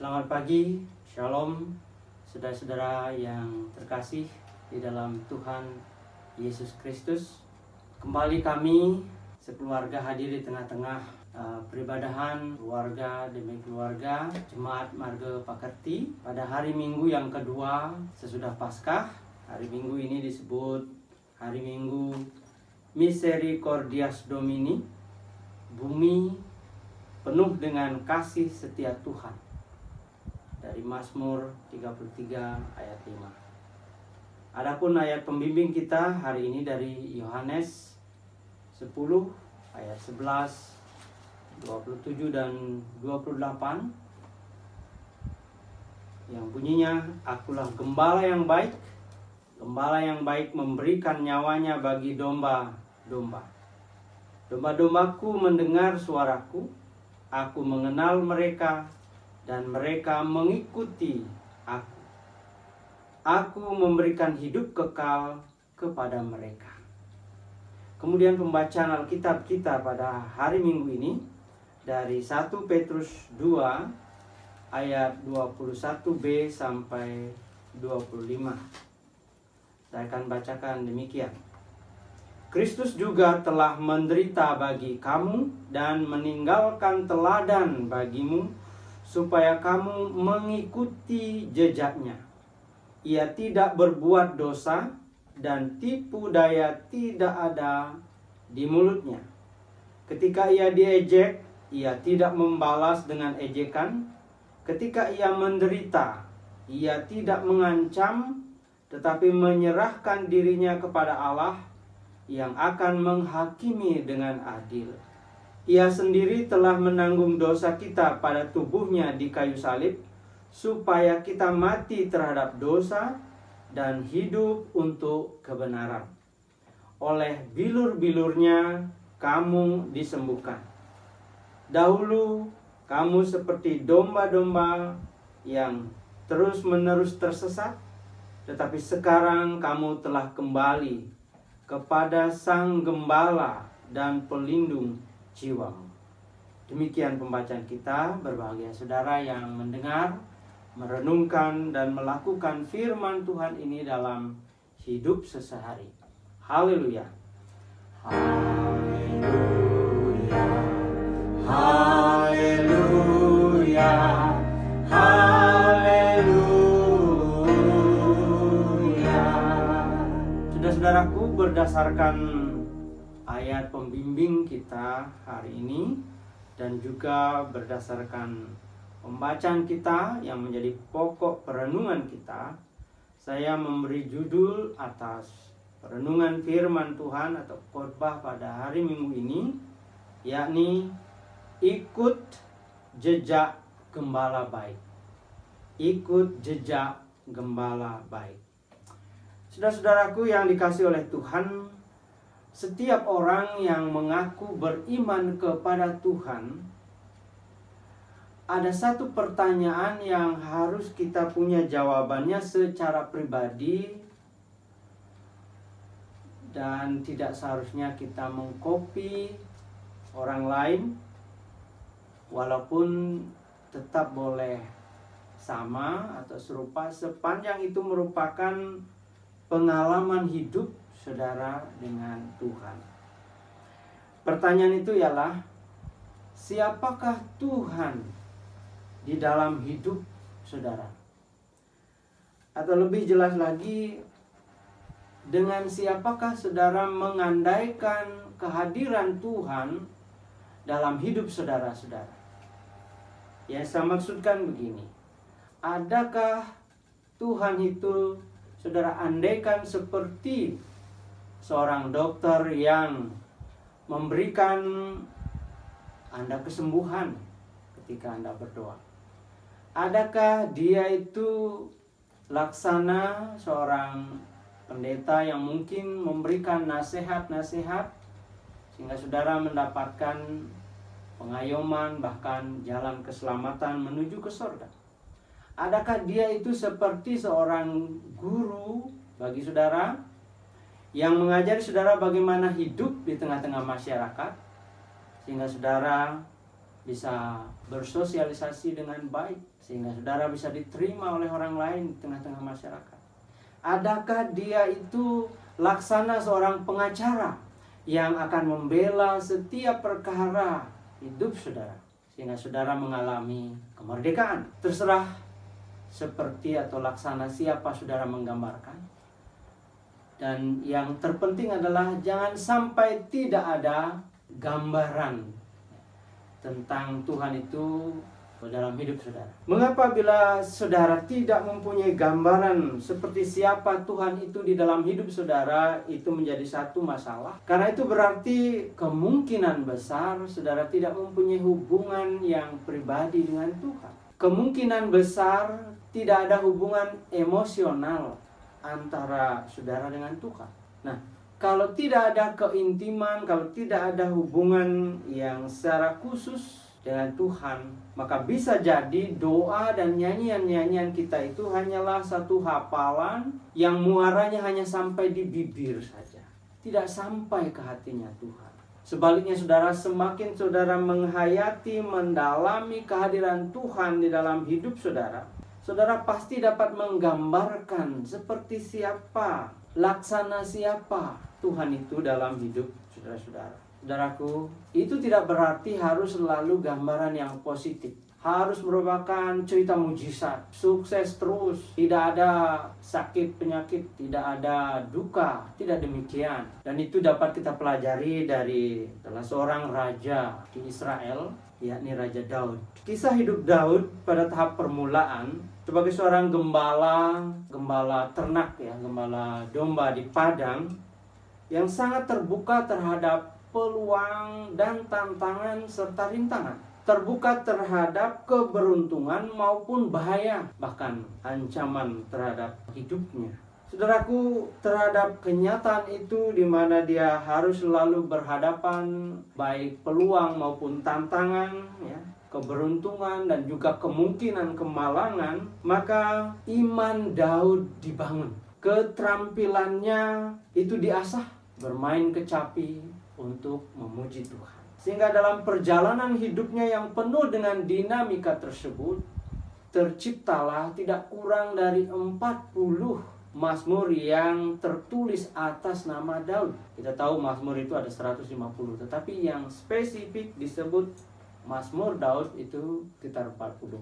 Selamat pagi, Shalom, saudara-saudara yang terkasih di dalam Tuhan Yesus Kristus. Kembali kami sekeluarga hadir di tengah-tengah peribadahan keluarga demi keluarga Jemaat Marga Pakerti pada hari Minggu yang kedua sesudah Paskah. Hari Minggu ini disebut hari Minggu Misericordias Domini, bumi penuh dengan kasih setia Tuhan, dari Mazmur 33 ayat 5. Adapun ayat pembimbing kita hari ini dari Yohanes 10 ayat 11, 27 dan 28 yang bunyinya, "Akulah gembala yang baik. Gembala yang baik memberikan nyawanya bagi domba-domba. Domba-dombaku mendengar suaraku, aku mengenal mereka dan mereka mengikuti aku. Aku memberikan hidup kekal kepada mereka." Kemudian pembacaan Alkitab kita pada hari Minggu ini dari 1 Petrus 2 ayat 21b sampai 25. Saya akan bacakan demikian. "Kristus juga telah menderita bagi kamu dan meninggalkan teladan bagimu, supaya kamu mengikuti jejaknya. Ia tidak berbuat dosa dan tipu daya tidak ada di mulutnya. Ketika ia diejek, ia tidak membalas dengan ejekan. Ketika ia menderita, ia tidak mengancam, tetapi menyerahkan dirinya kepada Allah yang akan menghakimi dengan adil. Ia sendiri telah menanggung dosa kita pada tubuhnya di kayu salib, supaya kita mati terhadap dosa dan hidup untuk kebenaran. Oleh bilur-bilurnya kamu disembuhkan. Dahulu kamu seperti domba-domba yang terus-menerus tersesat, tetapi sekarang kamu telah kembali kepada Sang Gembala dan Pelindung jiwamu." Demikian pembacaan kita. Berbahagia saudara yang mendengar, merenungkan dan melakukan firman Tuhan ini dalam hidup sehari-hari. Haleluya. Haleluya. Haleluya. Haleluya. Saudara-saudaraku, berdasarkan ayat pembimbing kita hari ini dan juga berdasarkan pembacaan kita yang menjadi pokok perenungan kita, saya memberi judul atas perenungan firman Tuhan atau khotbah pada hari Minggu ini, yakni ikut jejak gembala baik. Ikut jejak gembala baik. Saudara-saudaraku yang dikasihi oleh Tuhan, setiap orang yang mengaku beriman kepada Tuhan, ada satu pertanyaan yang harus kita punya jawabannya secara pribadi, dan tidak seharusnya kita mengcopy orang lain, walaupun tetap boleh sama atau serupa sepanjang itu merupakan pengalaman hidup saudara dengan Tuhan. Pertanyaan itu ialah, siapakah Tuhan di dalam hidup saudara? Atau lebih jelas lagi, dengan siapakah saudara mengandaikan kehadiran Tuhan dalam hidup saudara-saudara? Yang saya maksudkan begini, adakah Tuhan itu saudara andaikan seperti seorang dokter yang memberikan Anda kesembuhan ketika Anda berdoa? Adakah dia itu laksana seorang pendeta yang mungkin memberikan nasihat-nasihat sehingga saudara mendapatkan pengayoman, bahkan jalan keselamatan menuju ke surga? Adakah dia itu seperti seorang guru bagi saudara yang mengajari saudara bagaimana hidup di tengah-tengah masyarakat sehingga saudara bisa bersosialisasi dengan baik sehingga saudara bisa diterima oleh orang lain di tengah-tengah masyarakat? Adakah dia itu laksana seorang pengacara yang akan membela setiap perkara hidup saudara, sehingga saudara mengalami kemerdekaan? Terserah seperti atau laksana siapa saudara menggambarkan. Dan yang terpenting adalah jangan sampai tidak ada gambaran tentang Tuhan itu dalam hidup saudara. Mengapa bila saudara tidak mempunyai gambaran seperti siapa Tuhan itu di dalam hidup saudara, itu menjadi satu masalah? Karena itu berarti kemungkinan besar saudara tidak mempunyai hubungan yang pribadi dengan Tuhan. Kemungkinan besar tidak ada hubungan emosional antara saudara dengan Tuhan. Nah, kalau tidak ada keintiman, kalau tidak ada hubungan yang secara khusus dengan Tuhan, maka bisa jadi doa dan nyanyian-nyanyian kita itu hanyalah satu hafalan yang muaranya hanya sampai di bibir saja, tidak sampai ke hatinya Tuhan. Sebaliknya saudara, semakin saudara menghayati, mendalami kehadiran Tuhan di dalam hidup saudara, saudara pasti dapat menggambarkan seperti siapa, laksana siapa Tuhan itu dalam hidup saudara-saudara. Saudaraku, itu tidak berarti harus selalu gambaran yang positif. Harus merupakan cerita mujizat, sukses terus, tidak ada sakit penyakit, tidak ada duka, tidak demikian. Dan itu dapat kita pelajari dari salah seorang raja di Israel, yakni Raja Daud. Kisah hidup Daud pada tahap permulaan sebagai seorang gembala ternak ya, gembala domba di padang yang sangat terbuka terhadap peluang dan tantangan serta rintangan. Terbuka terhadap keberuntungan maupun bahaya, bahkan ancaman terhadap hidupnya. Saudaraku, terhadap kenyataan itu di mana dia harus selalu berhadapan baik peluang maupun tantangan ya, keberuntungan dan juga kemungkinan kemalangan, maka iman Daud dibangun. Keterampilannya itu diasah, bermain kecapi untuk memuji Tuhan. Sehingga dalam perjalanan hidupnya yang penuh dengan dinamika tersebut, terciptalah tidak kurang dari 40 mazmur yang tertulis atas nama Daud. Kita tahu mazmur itu ada 150, tetapi yang spesifik disebut mazmur Daud itu sekitar 41.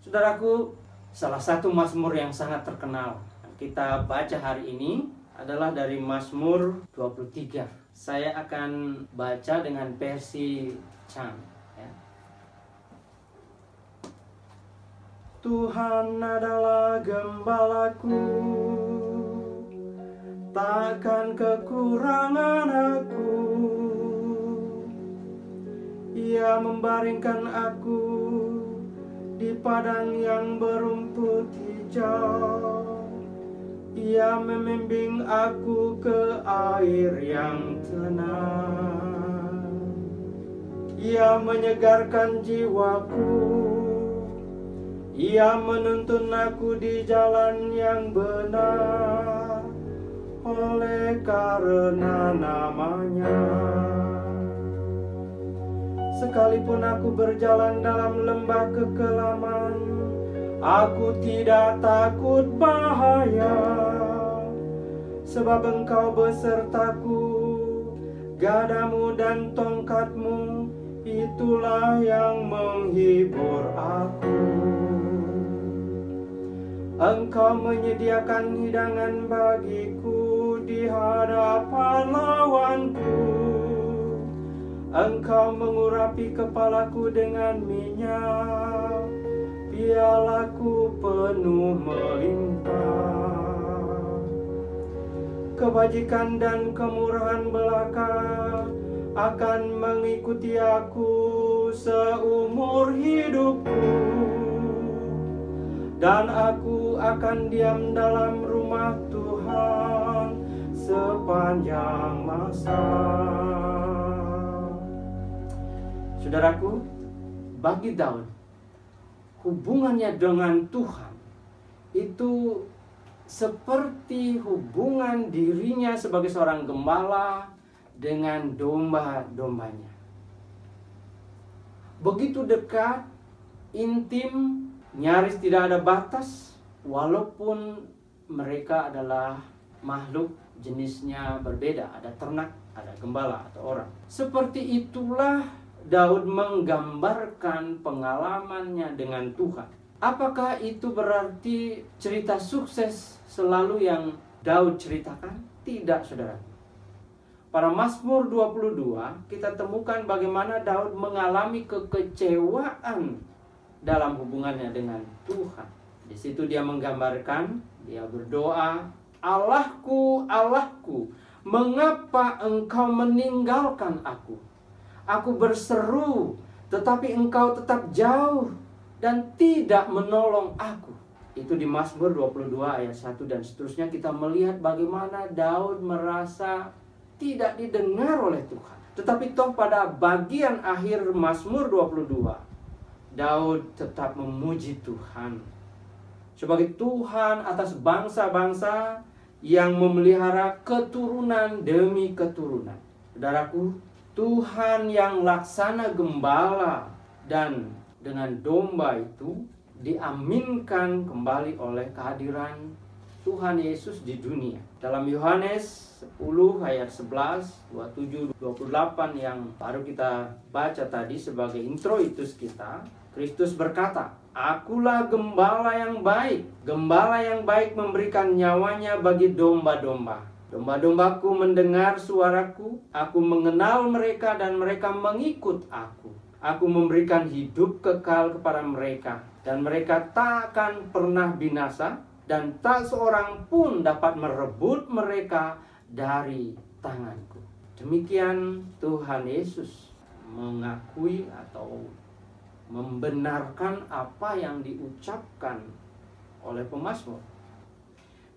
Saudaraku, salah satu mazmur yang sangat terkenal yang kita baca hari ini adalah dari Mazmur 23. Saya akan baca dengan versi Chan ya. Tuhan adalah gembalaku, takkan kekurangan aku. Ia membaringkan aku di padang yang berumput hijau. Ia membimbing aku ke air yang tenang. Ia menyegarkan jiwaku. Ia menuntun aku di jalan yang benar oleh karena namanya. Sekalipun aku berjalan dalam lembah kekelaman, aku tidak takut bahaya, sebab Engkau besertaku, gadamu dan tongkatmu, itulah yang menghibur aku. Engkau menyediakan hidangan bagiku di hadapan lawanku. Engkau mengurapi kepalaku dengan minyak, pialaku penuh melimpah. Kebajikan dan kemurahan belaka akan mengikuti aku seumur hidupku, dan aku akan diam dalam rumah Tuhan sepanjang masa. Saudaraku, bagi Daud, hubungannya dengan Tuhan itu seperti hubungan dirinya sebagai seorang gembala dengan domba-dombanya. Begitu dekat, intim, nyaris tidak ada batas, walaupun mereka adalah makhluk jenisnya berbeda, ada ternak, ada gembala atau orang. Seperti itulah Daud menggambarkan pengalamannya dengan Tuhan. Apakah itu berarti cerita sukses selalu yang Daud ceritakan? Tidak, saudara. Pada Mazmur 22 kita temukan bagaimana Daud mengalami kekecewaan dalam hubungannya dengan Tuhan. Di situ dia menggambarkan, dia berdoa, Allahku, Allahku, mengapa engkau meninggalkan aku? Aku berseru, tetapi engkau tetap jauh dan tidak menolong aku. Itu di Mazmur 22 ayat 1 dan seterusnya kita melihat bagaimana Daud merasa tidak didengar oleh Tuhan. Tetapi toh pada bagian akhir Mazmur 22, Daud tetap memuji Tuhan sebagai Tuhan atas bangsa-bangsa yang memelihara keturunan demi keturunan. Saudaraku, Tuhan yang laksana gembala dan dengan domba itu diaminkan kembali oleh kehadiran Tuhan Yesus di dunia. Dalam Yohanes 10 ayat 11, 27, 28 yang baru kita baca tadi sebagai introitus kita, Kristus berkata, Akulah gembala yang baik. Gembala yang baik memberikan nyawanya bagi domba-domba. Domba-dombaku mendengar suaraku, aku mengenal mereka dan mereka mengikut aku. Aku memberikan hidup kekal kepada mereka, dan mereka tak akan pernah binasa, dan tak seorang pun dapat merebut mereka dari tanganku. Demikian Tuhan Yesus mengakui atau membenarkan apa yang diucapkan oleh pemazmur.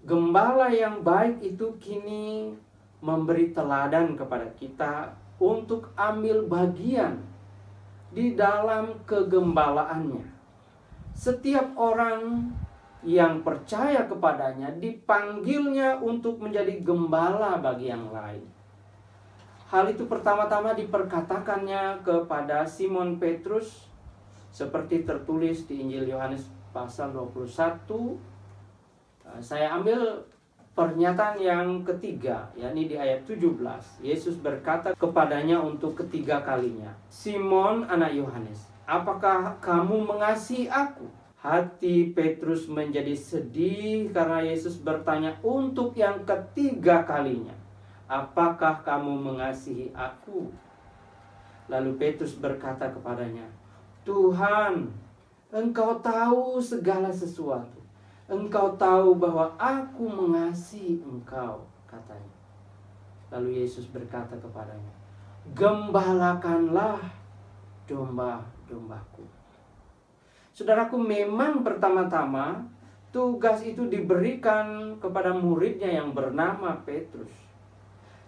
Gembala yang baik itu kini memberi teladan kepada kita untuk ambil bagian di dalam kegembalaannya. Setiap orang yang percaya kepadanya dipanggilnya untuk menjadi gembala bagi yang lain. Hal itu pertama-tama diperkatakannya kepada Simon Petrus seperti tertulis di Injil Yohanes pasal 21. Saya ambil pernyataan yang ketiga, yakni di ayat 17. Yesus berkata kepadanya untuk ketiga kalinya, Simon anak Yohanes, apakah kamu mengasihi aku? Hati Petrus menjadi sedih karena Yesus bertanya untuk yang ketiga kalinya, apakah kamu mengasihi aku? Lalu Petrus berkata kepadanya, Tuhan, Engkau tahu segala sesuatu. Engkau tahu bahwa aku mengasihi Engkau, katanya. Lalu Yesus berkata kepadanya, gembalakanlah domba-dombaku. Saudaraku, memang pertama-tama tugas itu diberikan kepada muridnya yang bernama Petrus.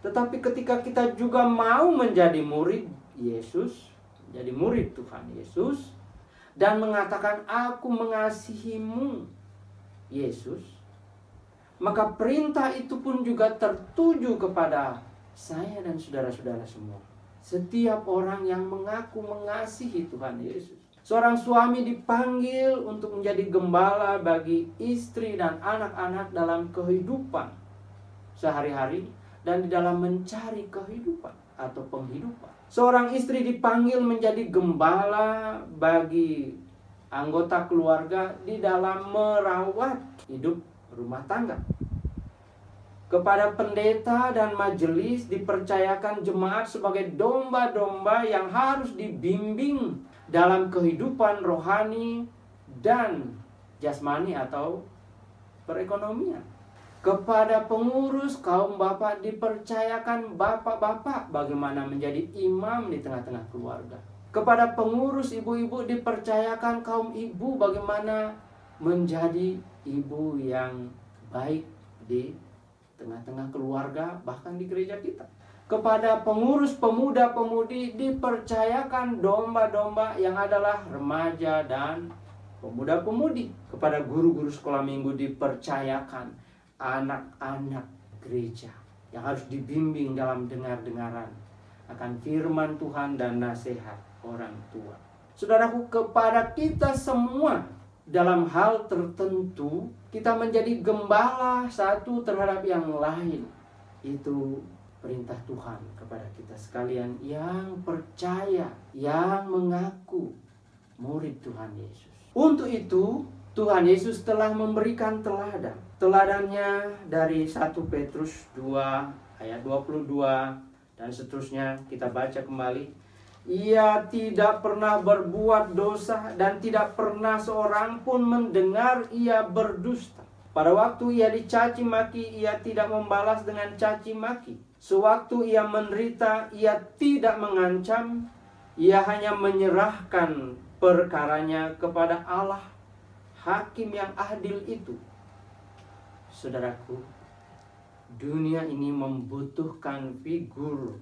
Tetapi ketika kita juga mau menjadi murid Yesus, jadi murid Tuhan Yesus, dan mengatakan aku mengasihimu Yesus, maka perintah itu pun juga tertuju kepada saya dan saudara-saudara semua. Setiap orang yang mengaku mengasihi Tuhan Yesus. Seorang suami dipanggil untuk menjadi gembala bagi istri dan anak-anak dalam kehidupan sehari-hari dan di dalam mencari kehidupan atau penghidupan. Seorang istri dipanggil menjadi gembala bagi anggota keluarga di dalam merawat hidup rumah tangga. Kepada pendeta dan majelis dipercayakan jemaat sebagai domba-domba yang harus dibimbing dalam kehidupan rohani dan jasmani atau perekonomian. Kepada pengurus kaum bapak dipercayakan bapak-bapak bagaimana menjadi imam di tengah-tengah keluarga. Kepada pengurus ibu-ibu dipercayakan kaum ibu bagaimana menjadi ibu yang baik di tengah-tengah keluarga, bahkan di gereja kita. Kepada pengurus pemuda-pemudi dipercayakan domba-domba yang adalah remaja dan pemuda-pemudi. Kepada guru-guru sekolah minggu dipercayakan anak-anak gereja yang harus dibimbing dalam dengar-dengaran akan firman Tuhan dan nasihat orang tua. Saudaraku, kepada kita semua dalam hal tertentu kita menjadi gembala satu terhadap yang lain. Itu perintah Tuhan kepada kita sekalian yang percaya, yang mengaku murid Tuhan Yesus. Untuk itu Tuhan Yesus telah memberikan teladan. Teladannya dari 1 Petrus 2 ayat 22 dan seterusnya, kita baca kembali. Ia tidak pernah berbuat dosa dan tidak pernah seorang pun mendengar ia berdusta. Pada waktu ia dicaci maki, ia tidak membalas dengan caci maki. Sewaktu ia menderita, ia tidak mengancam. Ia hanya menyerahkan perkaranya kepada Allah, Hakim yang adil itu. Saudaraku, dunia ini membutuhkan figur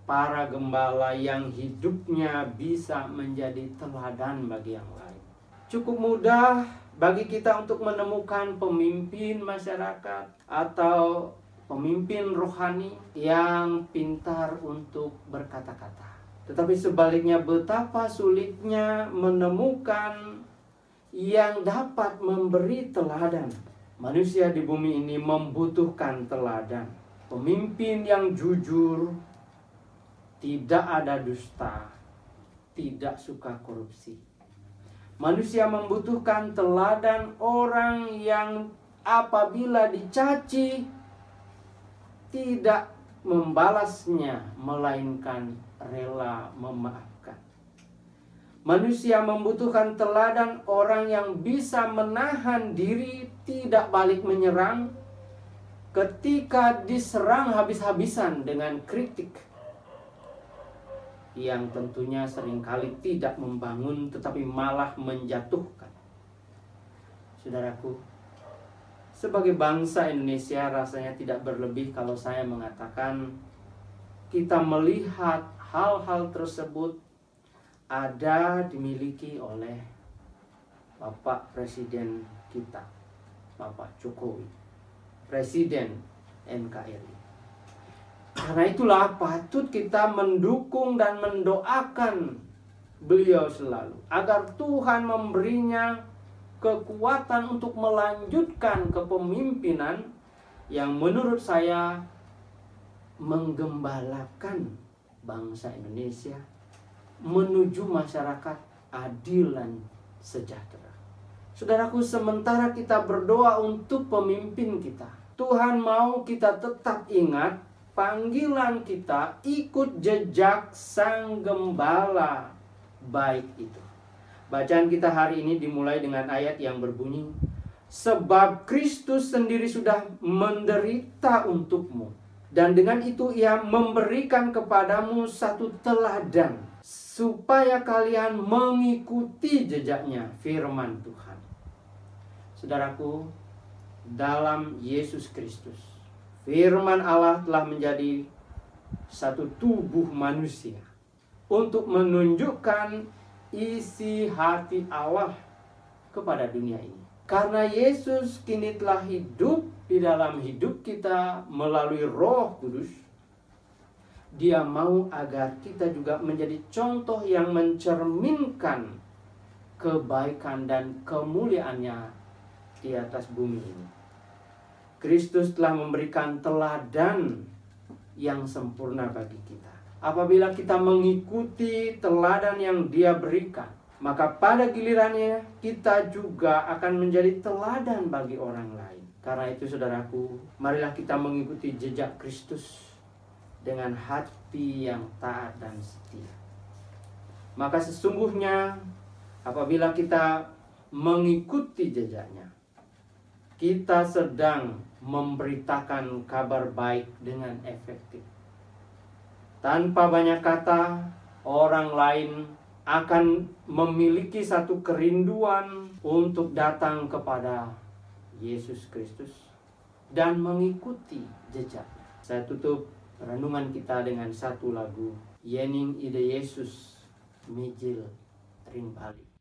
para gembala yang hidupnya bisa menjadi teladan bagi yang lain. Cukup mudah bagi kita untuk menemukan pemimpin masyarakat atau pemimpin rohani yang pintar untuk berkata-kata. Tetapi sebaliknya, betapa sulitnya menemukan yang dapat memberi teladan. Manusia di bumi ini membutuhkan teladan. Pemimpin yang jujur, tidak ada dusta, tidak suka korupsi. Manusia membutuhkan teladan orang yang apabila dicaci tidak membalasnya, melainkan rela memaafkan. Manusia membutuhkan teladan orang yang bisa menahan diri, tidak balik menyerang ketika diserang habis-habisan dengan kritik yang tentunya seringkali tidak membangun tetapi malah menjatuhkan. Saudaraku, sebagai bangsa Indonesia rasanya tidak berlebih kalau saya mengatakan kita melihat hal-hal tersebut ada dimiliki oleh Bapak Presiden kita, Bapak Jokowi, Presiden NKRI. Karena itulah patut kita mendukung dan mendoakan beliau selalu, agar Tuhan memberinya kekuatan untuk melanjutkan kepemimpinan yang menurut saya menggembalakan bangsa Indonesia menuju masyarakat adil dan sejahtera. Saudaraku, sementara kita berdoa untuk pemimpin kita, Tuhan mau kita tetap ingat panggilan kita ikut jejak Sang Gembala baik itu. Bacaan kita hari ini dimulai dengan ayat yang berbunyi, sebab Kristus sendiri sudah menderita untukmu, dan dengan itu ia memberikan kepadamu satu teladan, supaya kalian mengikuti jejaknya. Firman Tuhan. Saudaraku, dalam Yesus Kristus, firman Allah telah menjadi satu tubuh manusia untuk menunjukkan isi hati Allah kepada dunia ini. Karena Yesus kini telah hidup di dalam hidup kita melalui Roh Kudus, Dia mau agar kita juga menjadi contoh yang mencerminkan kebaikan dan kemuliaannya di atas bumi ini. Kristus telah memberikan teladan yang sempurna bagi kita. Apabila kita mengikuti teladan yang Dia berikan, maka pada gilirannya kita juga akan menjadi teladan bagi orang lain. Karena itu saudaraku, marilah kita mengikuti jejak Kristus dengan hati yang taat dan setia. Maka sesungguhnya apabila kita mengikuti jejaknya, kita sedang memberitakan kabar baik dengan efektif. Tanpa banyak kata, orang lain akan memiliki satu kerinduan untuk datang kepada Yesus Kristus dan mengikuti jejaknya. Saya tutup renungan kita dengan satu lagu, Yening ide Yesus mijil rimbali.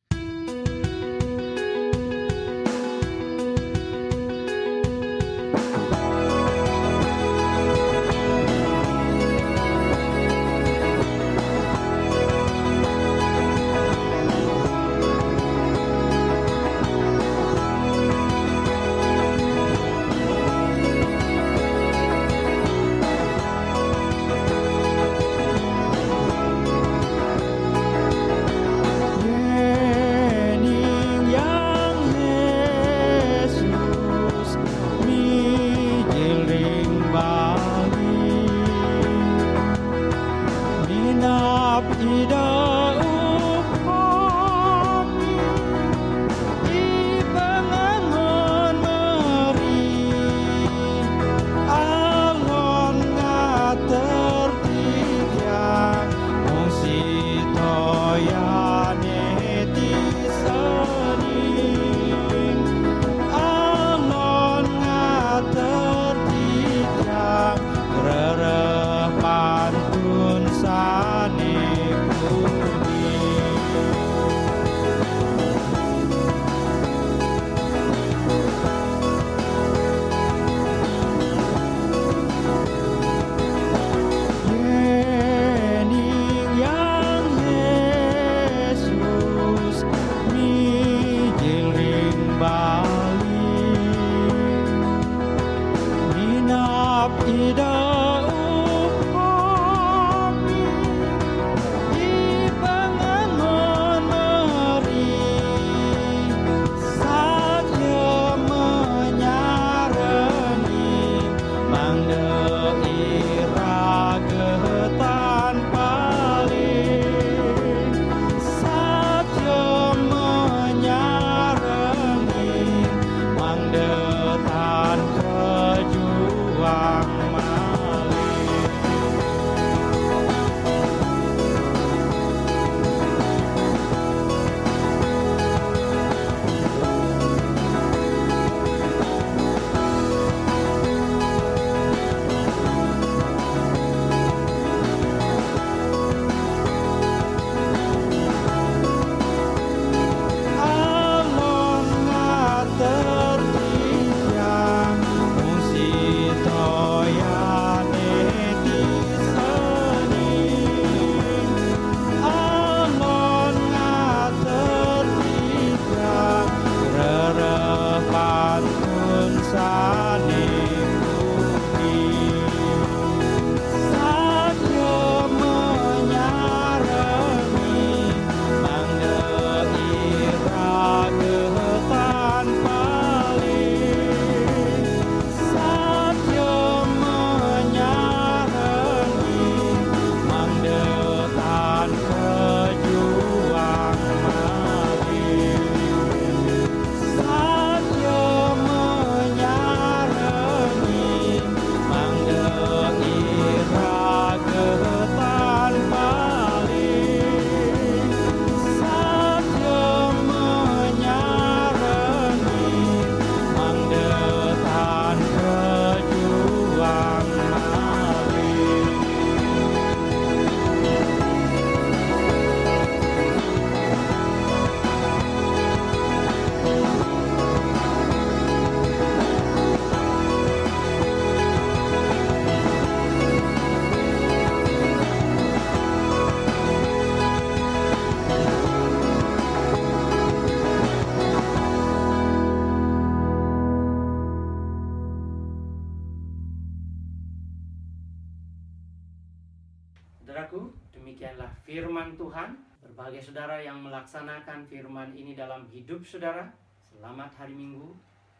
firman Tuhan. Berbagai saudara yang melaksanakan firman ini dalam hidup saudara, selamat hari Minggu.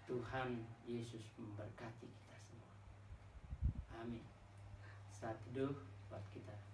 Tuhan Yesus memberkati kita semua. Amin. Saat teduh buat kita.